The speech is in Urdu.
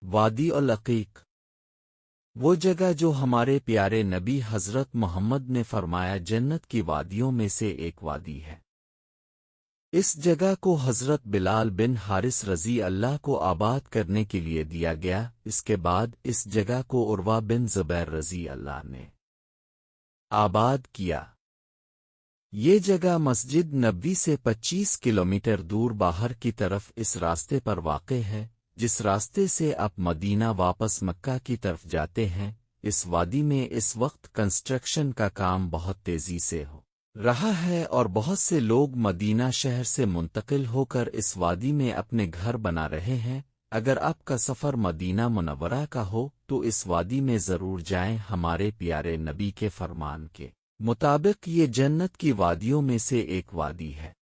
وادی العقیق، وہ جگہ جو ہمارے پیارے نبی حضرت محمد نے فرمایا جنت کی وادیوں میں سے ایک وادی ہے۔ اس جگہ کو حضرت بلال بن حارث رضی اللہ کو آباد کرنے کے لیے دیا گیا، اس کے بعد اس جگہ کو عروہ بن زبیر رضی اللہ نے آباد کیا۔ یہ جگہ مسجد نبوی سے 25 کلومیٹر دور باہر کی طرف اس راستے پر واقع ہے جس راستے سے آپ مدینہ واپس مکہ کی طرف جاتے ہیں۔ اس وادی میں اس وقت کنسٹرکشن کا کام بہت تیزی سے ہو رہا ہے اور بہت سے لوگ مدینہ شہر سے منتقل ہو کر اس وادی میں اپنے گھر بنا رہے ہیں۔ اگر آپ کا سفر مدینہ منورہ کا ہو تو اس وادی میں ضرور جائیں، ہمارے پیارے نبی کے فرمان کے مطابق یہ جنت کی وادیوں میں سے ایک وادی ہے۔